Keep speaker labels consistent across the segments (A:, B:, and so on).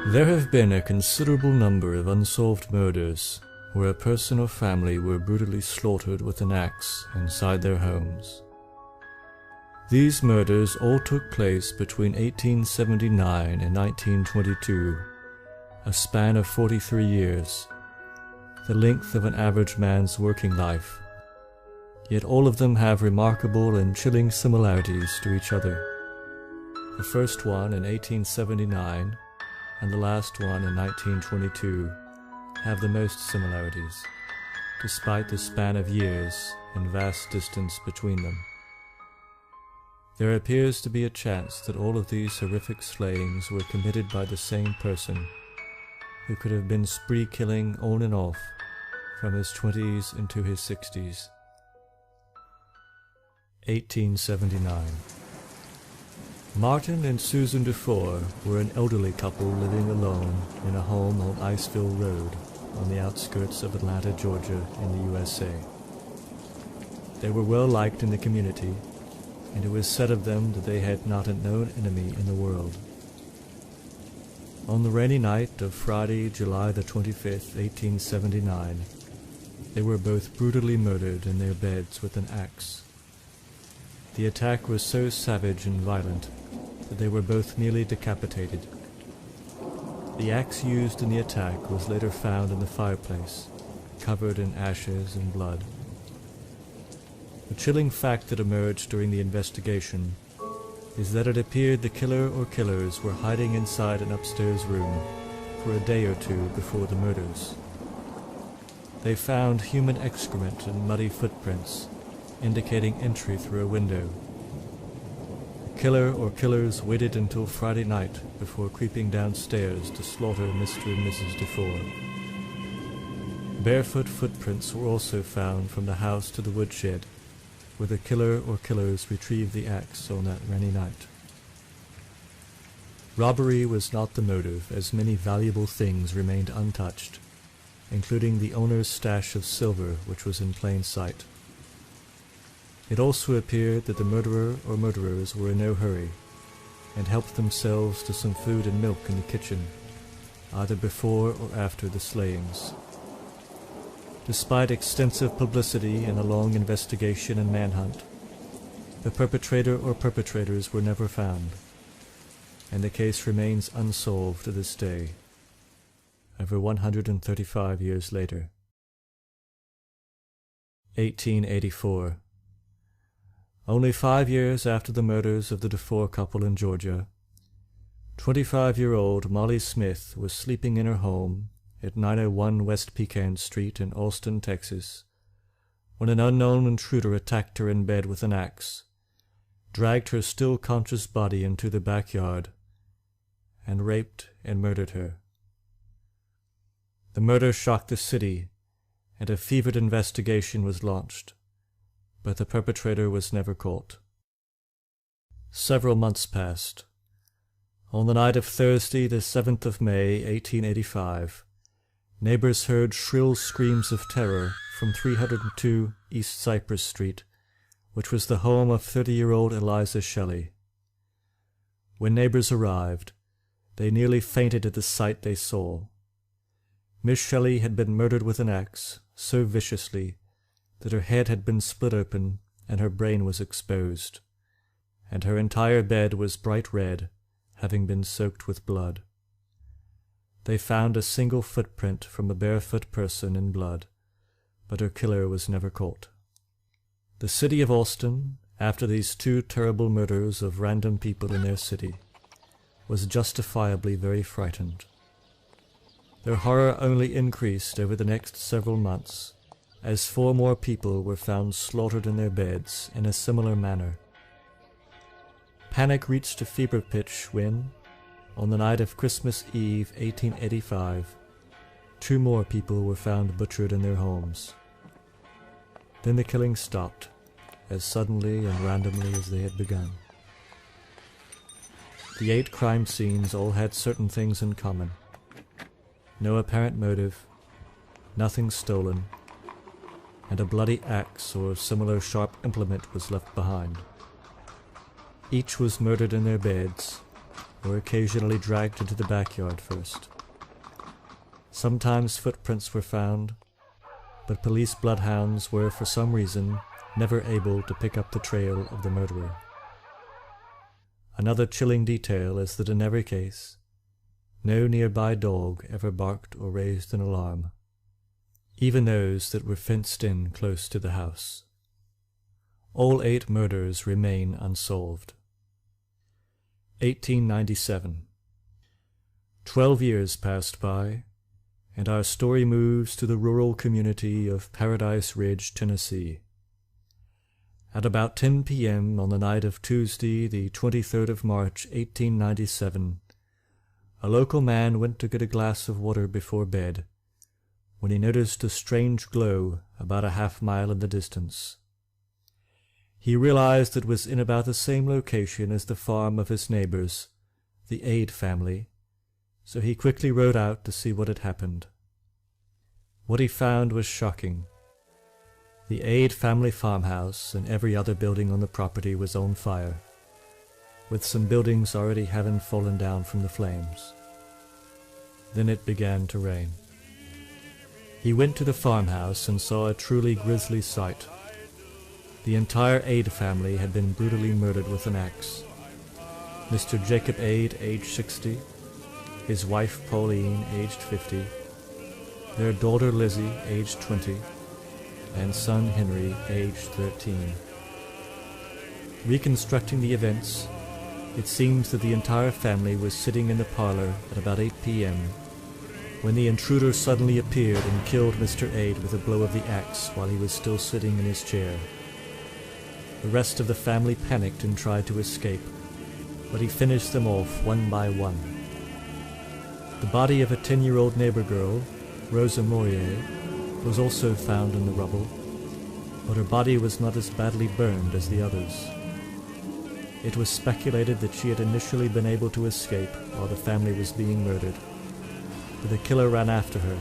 A: There have been a considerable number of unsolved murders where a person or family were brutally slaughtered with an axe inside their homes. These murders all took place between 1879 and 1922, a span of 43 years, the length of an average man's working life. Yet all of them have remarkable and chilling similarities to each other. The first one in 1879 and the last one in 1922 have the most similarities, despite the span of years and vast distance between them. There appears to be a chance that all of these horrific slayings were committed by the same person, who could have been spree killing on and off from his 20s into his 60s. 1879. Martin and Susan Dufour were an elderly couple living alone in a home on Iceville Road on the outskirts of Atlanta, Georgia in the USA. They were well liked in the community, and it was said of them that they had not a known enemy in the world. On the rainy night of Friday, July the 25th, 1879, they were both brutally murdered in their beds with an axe. The attack was so savage and violent that they were both nearly decapitated. The axe used in the attack was later found in the fireplace, covered in ashes and blood. The chilling fact that emerged during the investigation is that it appeared the killer or killers were hiding inside an upstairs room for a day or two before the murders. They found human excrement and muddy footprints, indicating entry through a window. The killer or killers waited until Friday night before creeping downstairs to slaughter Mr. and Mrs. Dufour. Barefoot footprints were also found from the house to the woodshed, where the killer or killers retrieved the axe on that rainy night. Robbery was not the motive, as many valuable things remained untouched, including the owner's stash of silver, which was in plain sight. It also appeared that the murderer or murderers were in no hurry, and helped themselves to some food and milk in the kitchen, either before or after the slayings. Despite extensive publicity and a long investigation and manhunt, the perpetrator or perpetrators were never found, and the case remains unsolved to this day, over 135 years later. 1884. Only 5 years after the murders of the Dufour couple in Georgia, 25-year-old Molly Smith was sleeping in her home at 901 West Pecan Street in Austin, Texas, when an unknown intruder attacked her in bed with an axe, dragged her still conscious body into the backyard, and raped and murdered her. The murder shocked the city, and a fevered investigation was launched, but the perpetrator was never caught. Several months passed. On the night of Thursday, the 7th of May, 1885, neighbors heard shrill screams of terror from 302 East Cypress Street, which was the home of 30-year-old Eliza Shelley. When neighbors arrived, they nearly fainted at the sight they saw. Miss Shelley had been murdered with an axe so viciously that her head had been split open and her brain was exposed, and her entire bed was bright red, having been soaked with blood. They found a single footprint from a barefoot person in blood, but her killer was never caught. The city of Austin, after these two terrible murders of random people in their city, was justifiably very frightened. Their horror only increased over the next several months, as 4 more people were found slaughtered in their beds in a similar manner. Panic reached a fever pitch when, on the night of Christmas Eve, 1885, 2 more people were found butchered in their homes. Then the killing stopped, as suddenly and randomly as they had begun. The 8 crime scenes all had certain things in common. No apparent motive, nothing stolen, and a bloody axe or similar sharp implement was left behind. Each was murdered in their beds, or occasionally dragged into the backyard first. Sometimes footprints were found, but police bloodhounds were, for some reason, never able to pick up the trail of the murderer. Another chilling detail is that in every case, no nearby dog ever barked or raised an alarm, even those that were fenced in close to the house. All 8 murders remain unsolved. 1897. 12 years passed by, and our story moves to the rural community of Paradise Ridge, Tennessee. At about 10 p.m. on the night of Tuesday, the 23rd of March, 1897, a local man went to get a glass of water before bed, when he noticed a strange glow about a half-mile in the distance. He realized it was in about the same location as the farm of his neighbors, the Aid family, so he quickly rode out to see what had happened. What he found was shocking. The Aid family farmhouse and every other building on the property was on fire, with some buildings already having fallen down from the flames. Then it began to rain. He went to the farmhouse and saw a truly grisly sight. The entire Aid family had been brutally murdered with an axe. Mr. Jacob Aid, aged 60, his wife Pauline, aged 50, their daughter Lizzie, aged 20, and son Henry, aged 13. Reconstructing the events, it seems that the entire family was sitting in the parlor at about 8 p.m. when the intruder suddenly appeared and killed Mr. Aid with a blow of the axe while he was still sitting in his chair. The rest of the family panicked and tried to escape, but he finished them off one by one. The body of a 10-year-old neighbor girl, Rosa Mourier, was also found in the rubble, but her body was not as badly burned as the others. It was speculated that she had initially been able to escape while the family was being murdered, but the killer ran after her,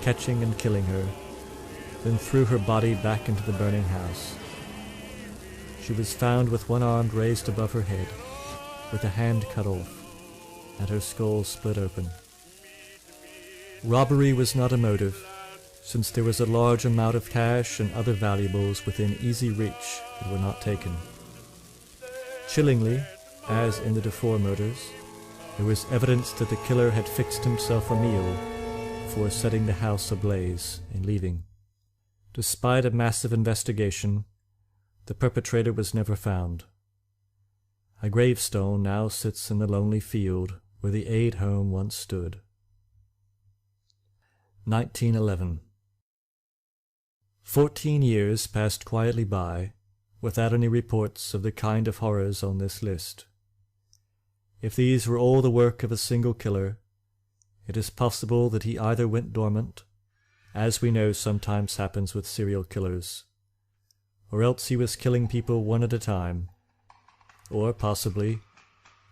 A: catching and killing her, then threw her body back into the burning house. She was found with one arm raised above her head, with a hand cut off, and her skull split open. Robbery was not a motive, since there was a large amount of cash and other valuables within easy reach that were not taken. Chillingly, as in the Dufour murders, there was evidence that the killer had fixed himself a meal before setting the house ablaze and leaving. Despite a massive investigation, the perpetrator was never found. A gravestone now sits in the lonely field where the Aid home once stood. 1911. 14 years passed quietly by, without any reports of the kind of horrors on this list. If these were all the work of a single killer, it is possible that he either went dormant, as we know sometimes happens with serial killers, or else he was killing people one at a time, or possibly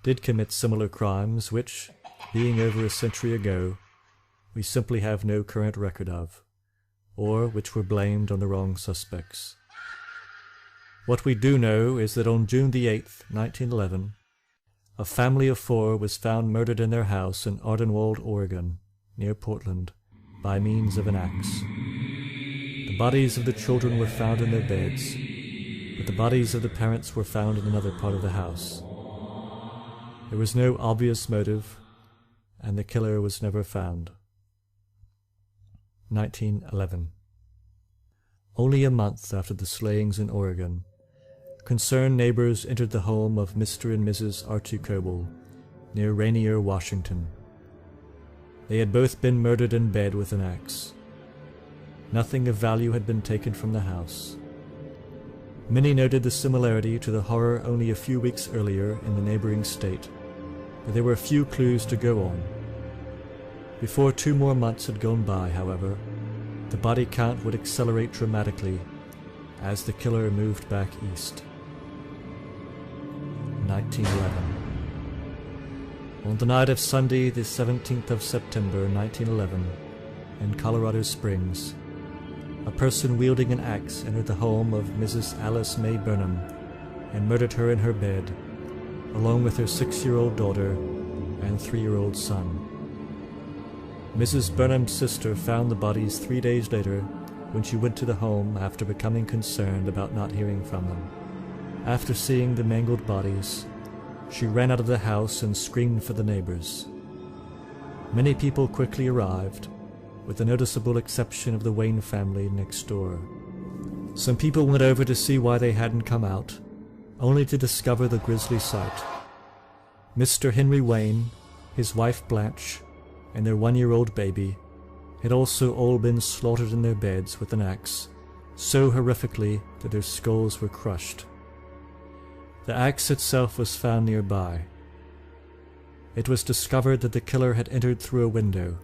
A: did commit similar crimes which, being over a century ago, we simply have no current record of, or which were blamed on the wrong suspects. What we do know is that on June the 8th, 1911, a family of 4 was found murdered in their house in Ardenwald, Oregon, near Portland, by means of an axe. The bodies of the children were found in their beds, but the bodies of the parents were found in another part of the house. There was no obvious motive, and the killer was never found. 1911. Only a month after the slayings in Oregon, concerned neighbors entered the home of Mr. and Mrs. Archie Coble, near Rainier, Washington. They had both been murdered in bed with an axe. Nothing of value had been taken from the house. Many noted the similarity to the horror only a few weeks earlier in the neighboring state, but there were few clues to go on. Before 2 more months had gone by, however, the body count would accelerate dramatically as the killer moved back east. 1911. On the night of Sunday, the 17th of September, 1911, in Colorado Springs, a person wielding an axe entered the home of Mrs. Alice May Burnham and murdered her in her bed, along with her 6-year-old daughter and 3-year-old son. Mrs. Burnham's sister found the bodies 3 days later when she went to the home after becoming concerned about not hearing from them. After seeing the mangled bodies, she ran out of the house and screamed for the neighbors. Many people quickly arrived, with the noticeable exception of the Wayne family next door. Some people went over to see why they hadn't come out, only to discover the grisly sight. Mr. Henry Wayne, his wife Blanche, and their 1-year-old baby had also all been slaughtered in their beds with an axe, so horrifically that their skulls were crushed. The axe itself was found nearby. It was discovered that the killer had entered through a window.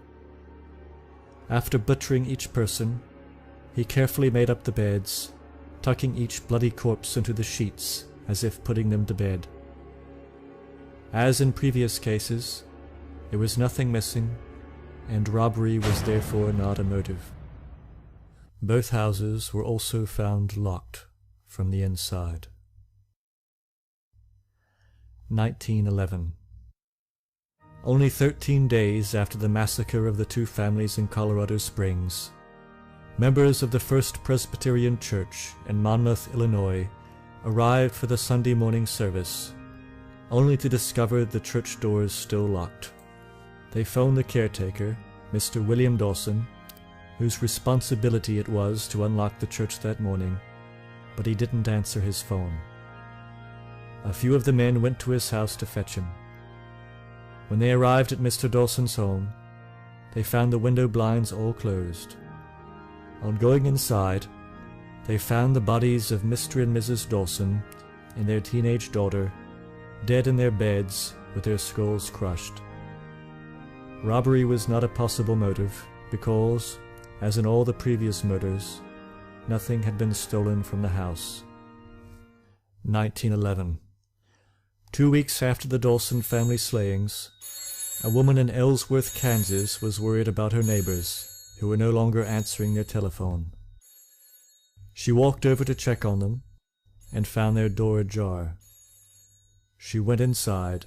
A: After butchering each person, he carefully made up the beds, tucking each bloody corpse into the sheets as if putting them to bed. As in previous cases, there was nothing missing, and robbery was therefore not a motive. Both houses were also found locked from the inside. 1911. Only 13 days after the massacre of the 2 families in Colorado Springs, members of the First Presbyterian Church in Monmouth, Illinois, arrived for the Sunday morning service, only to discover the church doors still locked. They phoned the caretaker, Mr. William Dawson, whose responsibility it was to unlock the church that morning, but he didn't answer his phone. A few of the men went to his house to fetch him. When they arrived at Mr. Dawson's home, they found the window blinds all closed. On going inside, they found the bodies of Mr. and Mrs. Dawson and their teenage daughter, dead in their beds with their skulls crushed. Robbery was not a possible motive because, as in all the previous murders, nothing had been stolen from the house. 1911. 2 weeks after the Dawson family slayings, a woman in Ellsworth, Kansas was worried about her neighbors, who were no longer answering their telephone. She walked over to check on them and found their door ajar. She went inside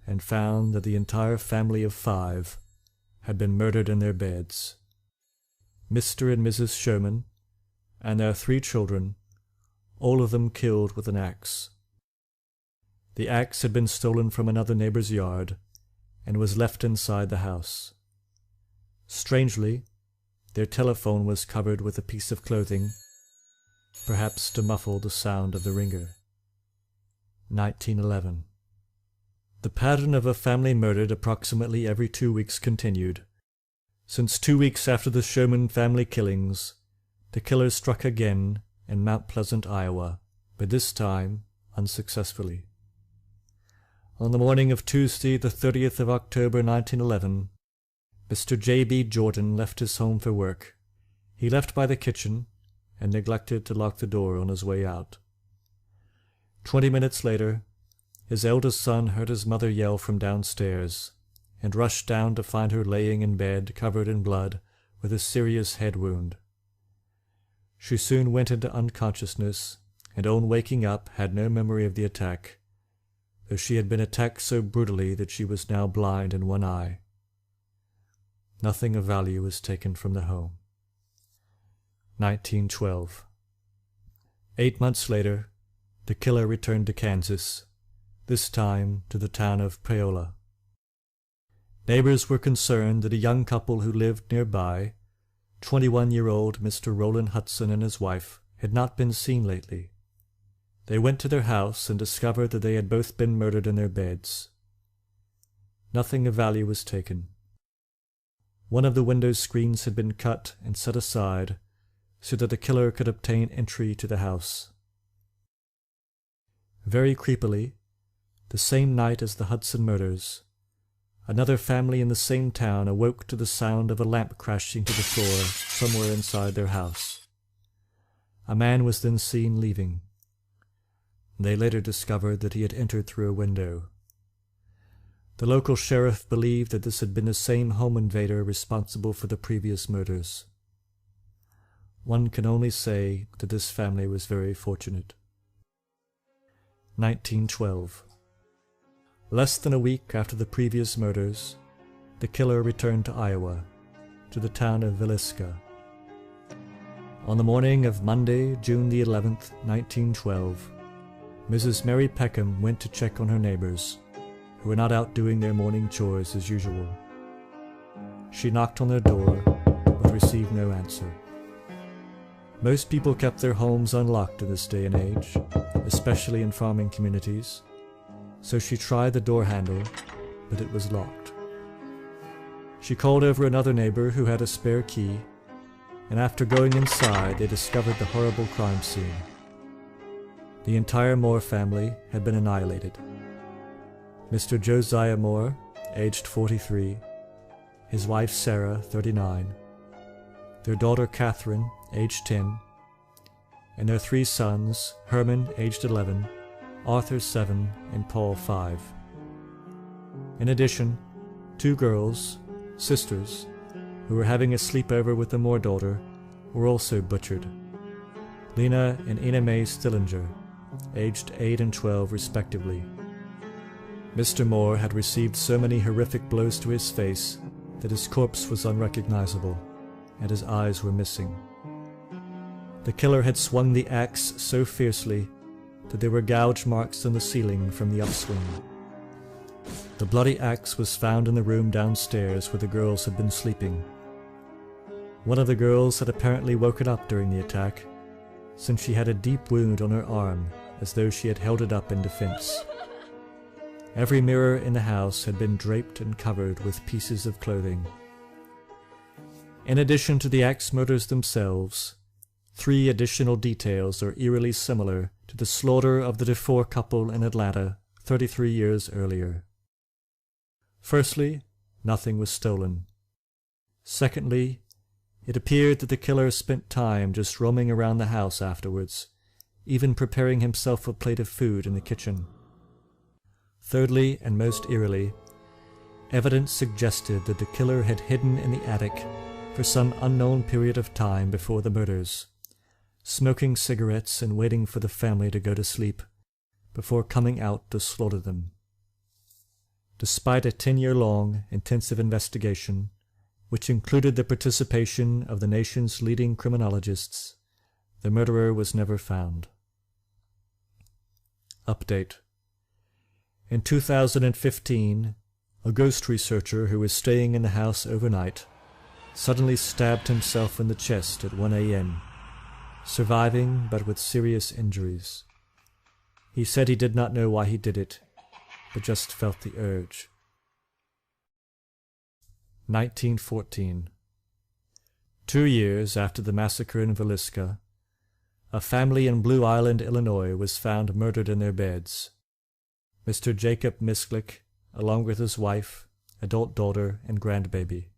A: and found that the entire family of 5 had been murdered in their beds. Mr. and Mrs. Sherman and their 3 children, all of them killed with an axe. The axe had been stolen from another neighbor's yard and was left inside the house. Strangely, their telephone was covered with a piece of clothing, perhaps to muffle the sound of the ringer. 1911. The pattern of a family murdered approximately every 2 weeks continued. Since 2 weeks after the Sherman family killings, the killer struck again in Mount Pleasant, Iowa, but this time unsuccessfully. On the morning of Tuesday, the 30th of October, 1911, Mr. J.B. Jordan left his home for work. He left by the kitchen and neglected to lock the door on his way out. 20 minutes later, his eldest son heard his mother yell from downstairs and rushed down to find her laying in bed covered in blood with a serious head wound. She soon went into unconsciousness and on waking up had no memory of the attack, though she had been attacked so brutally that she was now blind in one eye. Nothing of value was taken from the home. 1912. 8 months later, the killer returned to Kansas, this time to the town of Paola. Neighbors were concerned that a young couple who lived nearby, 21-year-old Mr. Roland Hudson and his wife, had not been seen lately. They went to their house and discovered that they had both been murdered in their beds. Nothing of value was taken. One of the window screens had been cut and set aside so that the killer could obtain entry to the house. Very creepily, the same night as the Hudson murders, another family in the same town awoke to the sound of a lamp crashing to the floor somewhere inside their house. A man was then seen leaving. They later discovered that he had entered through a window. The local sheriff believed that this had been the same home invader responsible for the previous murders. one can only say that this family was very fortunate. 1912. Less than a week after the previous murders, the killer returned to Iowa, to the town of Villisca. On the morning of Monday, June the 11th, 1912, Mrs. Mary Peckham went to check on her neighbors, who were not out doing their morning chores as usual. She knocked on their door, but received no answer. Most people kept their homes unlocked in this day and age, especially in farming communities, so she tried the door handle, but it was locked. She called over another neighbor who had a spare key, and after going inside, they discovered the horrible crime scene. The entire Moore family had been annihilated. Mr. Josiah Moore, aged 43, his wife Sarah, 39, their daughter Catherine, aged 10, and their 3 sons, Herman, aged 11, Arthur, 7, and Paul, 5. In addition, 2 girls, sisters, who were having a sleepover with the Moore daughter, were also butchered. Lena and Ina Mae Stillinger, aged 8 and 12 respectively. Mr. Moore had received so many horrific blows to his face that his corpse was unrecognizable, and his eyes were missing. The killer had swung the axe so fiercely that there were gouge marks on the ceiling from the upswing. The bloody axe was found in the room downstairs where the girls had been sleeping. One of the girls had apparently woken up during the attack, since she had a deep wound on her arm, as though she had held it up in defense. Every mirror in the house had been draped and covered with pieces of clothing. In addition to the axe murders themselves, 3 additional details are eerily similar to the slaughter of the DeFore couple in Atlanta 33 years earlier. Firstly, nothing was stolen. Secondly, it appeared that the killer spent time just roaming around the house afterwards, even preparing himself a plate of food in the kitchen. Thirdly, and most eerily, evidence suggested that the killer had hidden in the attic for some unknown period of time before the murders, smoking cigarettes and waiting for the family to go to sleep, before coming out to slaughter them. Despite a 10-year-long intensive investigation, which included the participation of the nation's leading criminologists, the murderer was never found. Update. In 2015, a ghost researcher who was staying in the house overnight suddenly stabbed himself in the chest at 1 a.m., surviving but with serious injuries. He said he did not know why he did it, but just felt the urge. 1914. 2 years after the massacre in Villisca, a family in Blue Island, Illinois was found murdered in their beds. Mr. Jacob Misklick, along with his wife, adult daughter, and grandbaby.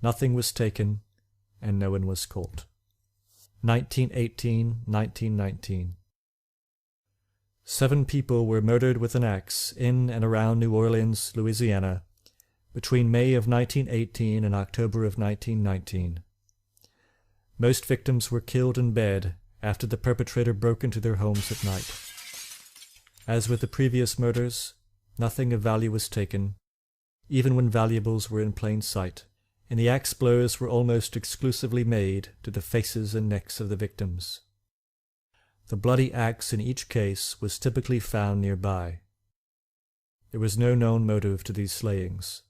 A: Nothing was taken, and no one was caught. 1918-1919. 7 people were murdered with an axe in and around New Orleans, Louisiana, between May of 1918 and October of 1919. Most victims were killed in bed after the perpetrator broke into their homes at night. As with the previous murders, nothing of value was taken, even when valuables were in plain sight, and the axe blows were almost exclusively made to the faces and necks of the victims. The bloody axe in each case was typically found nearby. There was no known motive to these slayings.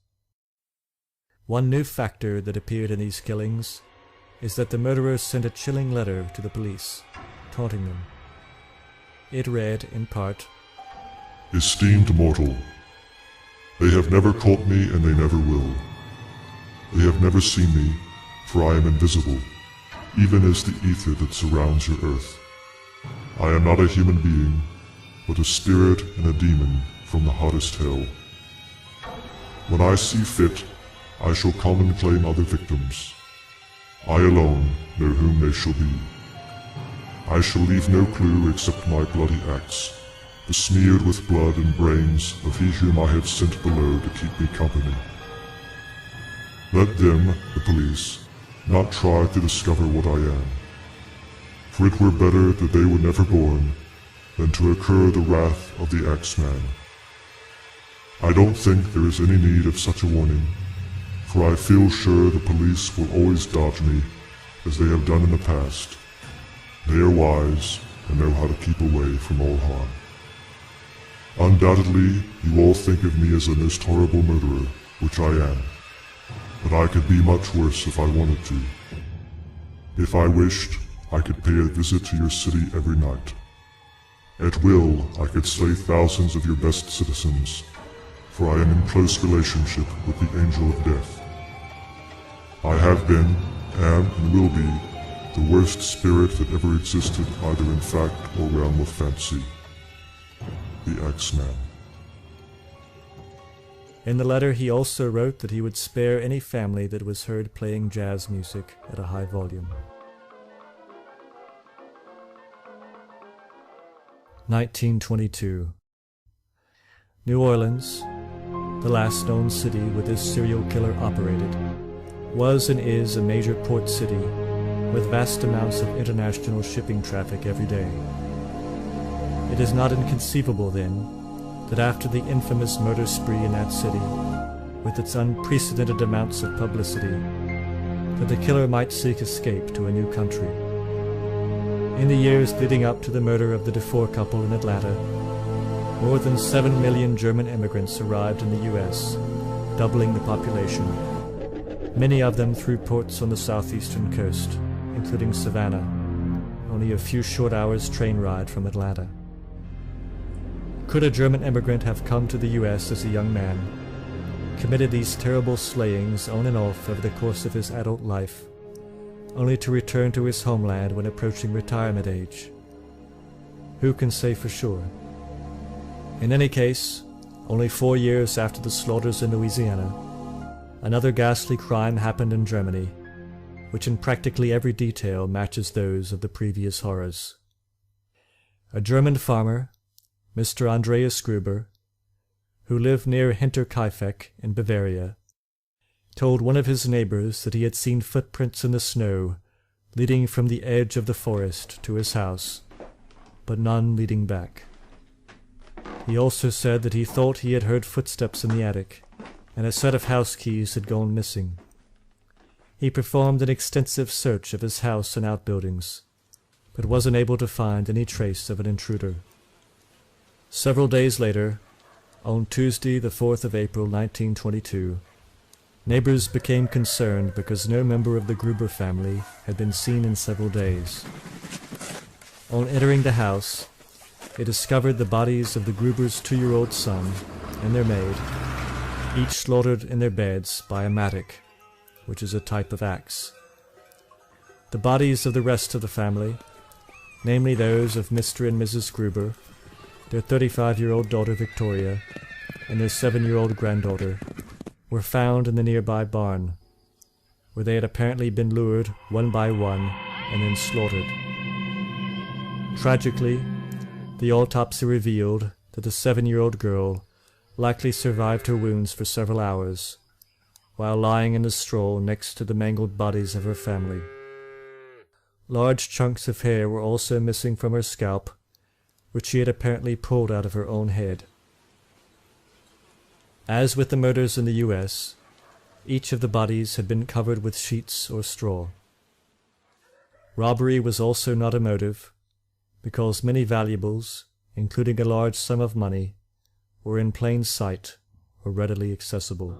A: One new factor that appeared in these killings is that the murderers sent a chilling letter to the police, taunting them. It read, in part,
B: "Esteemed mortal, they have never caught me and they never will. They have never seen me, for I am invisible, even as the ether that surrounds your earth. I am not a human being, but a spirit and a demon from the hottest hell. When I see fit, I shall come and claim other victims. I alone know whom they shall be. I shall leave no clue except my bloody axe, besmeared with blood and brains of he whom I have sent below to keep me company. Let them, the police, not try to discover what I am. For it were better that they were never born than to incur the wrath of the AXEMAN. I don't think there is any need of such a warning, for I feel sure the police will always dodge me, as they have done in the past. They are wise and know how to keep away from all harm. Undoubtedly, you all think of me as a most horrible murderer, which I am. But I could be much worse if I wanted to. If I wished, I could pay a visit to your city every night. At will, I could slay thousands of your best citizens, for I am in close relationship with the Angel of Death. I have been, am, and will be the worst spirit that ever existed either in fact or realm of fantasy. The AXEMAN.
A: In the letter he also wrote that he would spare any family that was heard playing jazz music at a high volume. 1922. New Orleans, the last known city where this serial killer operated, was and is a major port city with vast amounts of international shipping traffic every day. It is not inconceivable, then, that after the infamous murder spree in that city, with its unprecedented amounts of publicity, that the killer might seek escape to a new country. In the years leading up to the murder of the DeFore couple in Atlanta, more than 7 million German immigrants arrived in the U.S., doubling the population, many of them through ports on the southeastern coast, including Savannah, only a few short hours' train ride from Atlanta. Could a German immigrant have come to the U.S. as a young man, committed these terrible slayings on and off over the course of his adult life, only to return to his homeland when approaching retirement age? Who can say for sure? In any case, only 4 years after the slaughters in Louisiana, another ghastly crime happened in Germany, which in practically every detail matches those of the previous horrors. A German farmer, Mr. Andreas Gruber, who lived near Hinterkaifeck in Bavaria, told one of his neighbors that he had seen footprints in the snow leading from the edge of the forest to his house, but none leading back. He also said that he thought he had heard footsteps in the attic, and a set of house keys had gone missing. He performed an extensive search of his house and outbuildings, but was unable to find any trace of an intruder. Several days later, on Tuesday the 4th of April 1922, neighbors became concerned because no member of the Gruber family had been seen in several days. On entering the house, they discovered the bodies of the Gruber's 2-year-old son and their maid, each slaughtered in their beds by a mattock, which is a type of axe. The bodies of the rest of the family, namely those of Mr. and Mrs. Gruber, their 35-year-old daughter Victoria, and their 7-year-old granddaughter, were found in the nearby barn, where they had apparently been lured one by one and then slaughtered. Tragically, the autopsy revealed that the 7-year-old girl likely survived her wounds for several hours, while lying in the straw next to the mangled bodies of her family. Large chunks of hair were also missing from her scalp, which she had apparently pulled out of her own head. As with the murders in the U.S., each of the bodies had been covered with sheets or straw. Robbery was also not a motive, because many valuables, including a large sum of money, were in plain sight or readily accessible.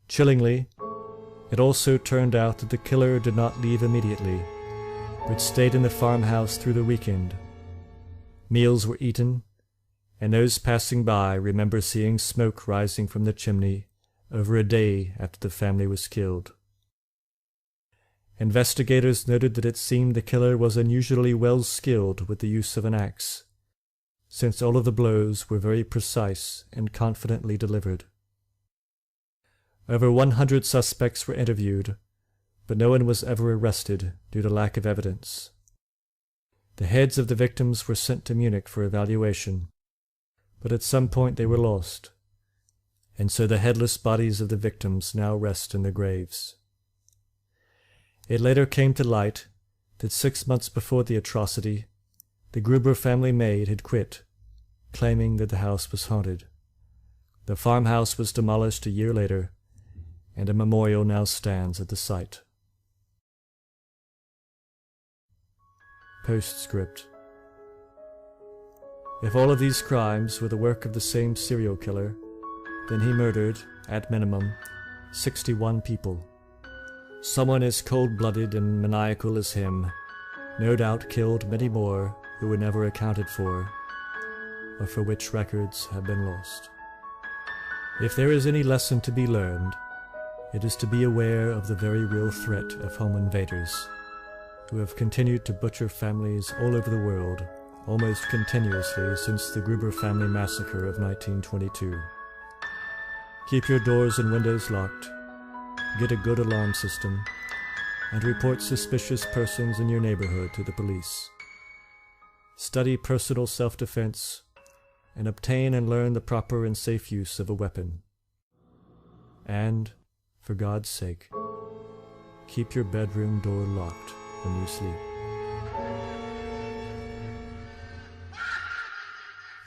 A: Chillingly, it also turned out that the killer did not leave immediately, but stayed in the farmhouse through the weekend. Meals were eaten, and those passing by remember seeing smoke rising from the chimney over a day after the family was killed. Investigators noted that it seemed the killer was unusually well skilled with the use of an axe, since all of the blows were very precise and confidently delivered. Over 100 suspects were interviewed, but no one was ever arrested due to lack of evidence. The heads of the victims were sent to Munich for evaluation, but at some point they were lost, and so the headless bodies of the victims now rest in their graves. It later came to light that 6 months before the atrocity, the Gruber family maid had quit, claiming that the house was haunted. The farmhouse was demolished a year later, and a memorial now stands at the site. Postscript. If all of these crimes were the work of the same serial killer, then he murdered, at minimum, 61 people. Someone as cold-blooded and maniacal as him no doubt killed many more who were never accounted for, or for which records have been lost. If there is any lesson to be learned, it is to be aware of the very real threat of home invaders, who have continued to butcher families all over the world almost continuously since the Gruber family massacre of 1922. Keep your doors and windows locked, get a good alarm system, and report suspicious persons in your neighborhood to the police. Study personal self-defense, and obtain and learn the proper and safe use of a weapon. And, for God's sake, keep your bedroom door locked when you sleep.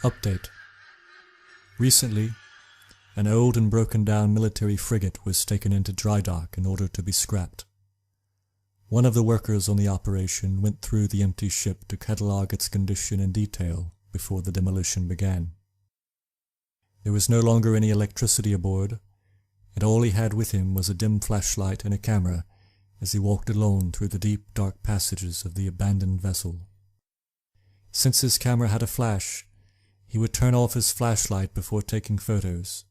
A: Update. Recently, an old and broken down military frigate was taken into dry dock in order to be scrapped. One of the workers on the operation went through the empty ship to catalogue its condition in detail before the demolition began. There was no longer any electricity aboard, and all he had with him was a dim flashlight and a camera as he walked alone through the deep, dark passages of the abandoned vessel. Since his camera had a flash, he would turn off his flashlight before taking photos,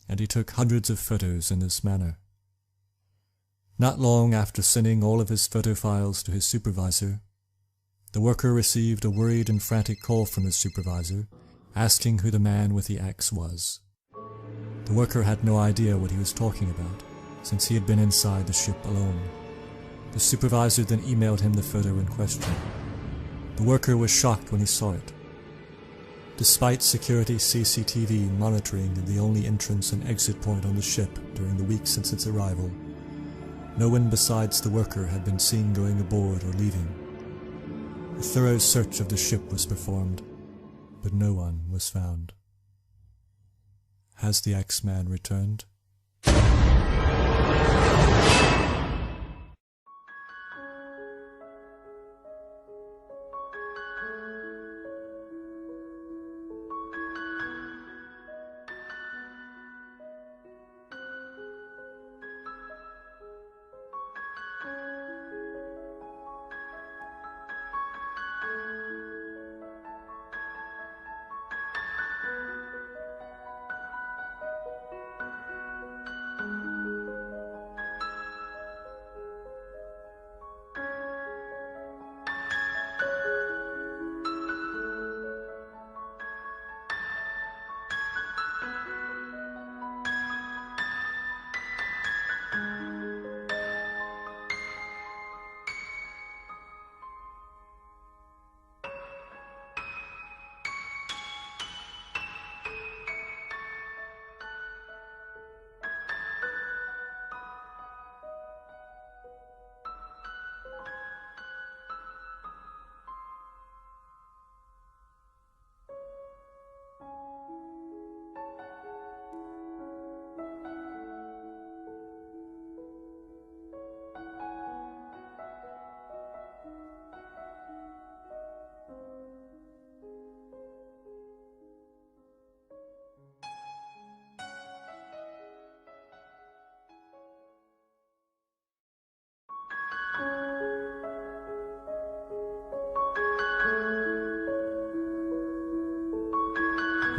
A: and he took hundreds of photos in this manner. Not long after sending all of his photo files to his supervisor, the worker received a worried and frantic call from his supervisor, asking who the man with the axe was. The worker had no idea what he was talking about, since he had been inside the ship alone. The supervisor then emailed him the photo in question. The worker was shocked when he saw it. Despite security CCTV monitoring the only entrance and exit point on the ship during the week since its arrival, no one besides the worker had been seen going aboard or leaving. A thorough search of the ship was performed, but no one was found. Has the AXEMAN returned?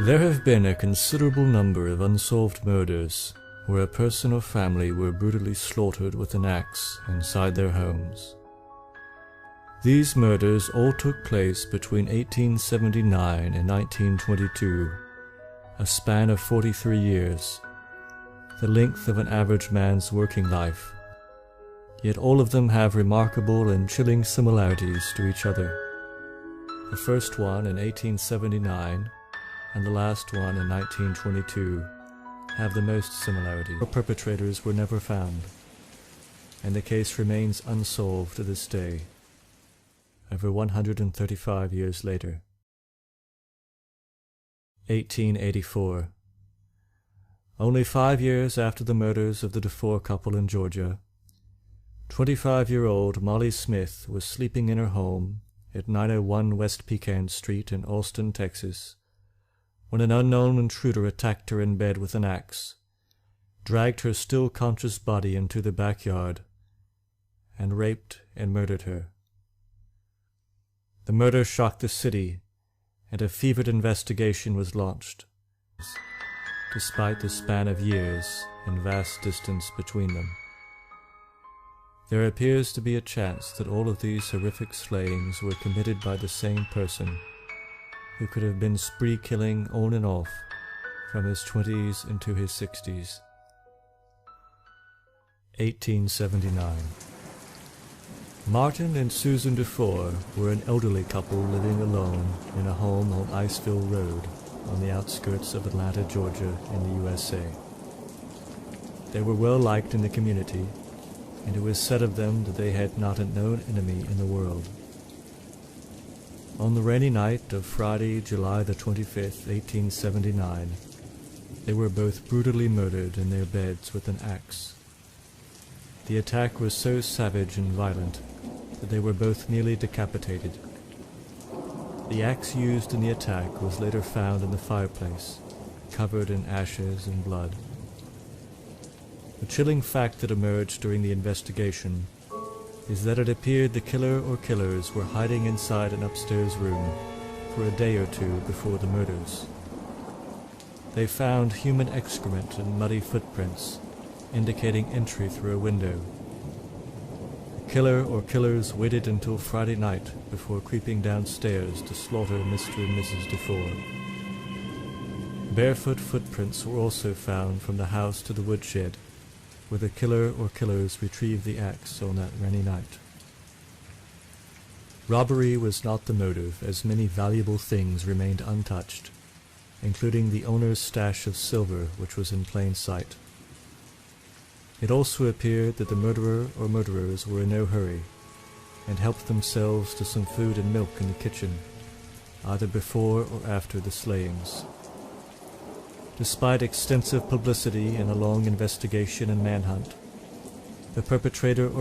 A: There have been a considerable number of unsolved murders where a person or family were brutally slaughtered with an axe inside their homes. These murders all took place between 1879 and 1922, a span of 43 years, the length of an average man's working life. Yet all of them have remarkable and chilling similarities to each other. The first one in 1879 and the last one in 1922 have the most similarity. The perpetrators were never found. and the case remains unsolved to this day, over 135 years later. 1884. Only 5 years after the murders of the DeFore couple in Georgia, 25-year-old Molly Smith was sleeping in her home at 901 West Pecan Street in Austin, Texas, when an unknown intruder attacked her in bed with an axe, dragged her still conscious body into the backyard, and raped and murdered her. The murder shocked the city, and a fevered investigation was launched, despite the span of years and vast distance between them. There appears to be a chance that all of these horrific slayings were committed by the same person, who could have been spree killing on and off from his 20s into his 60s. 1879. Martin and Susan DeFore were an elderly couple living alone in a home on Iceville Road on the outskirts of Atlanta, Georgia, in the USA. They were well liked in the community, and it was said of them that they had not a known enemy in the world. On the rainy night of Friday, July the 25th, 1879, they were both brutally murdered in their beds with an axe. The attack was so savage and violent that they were both nearly decapitated. The axe used in the attack was later found in the fireplace, covered in ashes and blood. The chilling fact that emerged during the investigation is that it appeared the killer or killers were hiding inside an upstairs room for a day or two before the murders. They found human excrement and muddy footprints, indicating entry through a window. The killer or killers waited until Friday night before creeping downstairs to slaughter Mr. and Mrs. DeFore. Barefoot footprints were also found from the house to the woodshed, where the killer or killers retrieved the axe on that rainy night. Robbery was not the motive, as many valuable things remained untouched, including the owner's stash of silver, which was in plain sight. It also appeared that the murderer or murderers were in no hurry, and helped themselves to some food and milk in the kitchen, either before or after the slayings. Despite extensive publicity and a long investigation and manhunt, the perpetrator or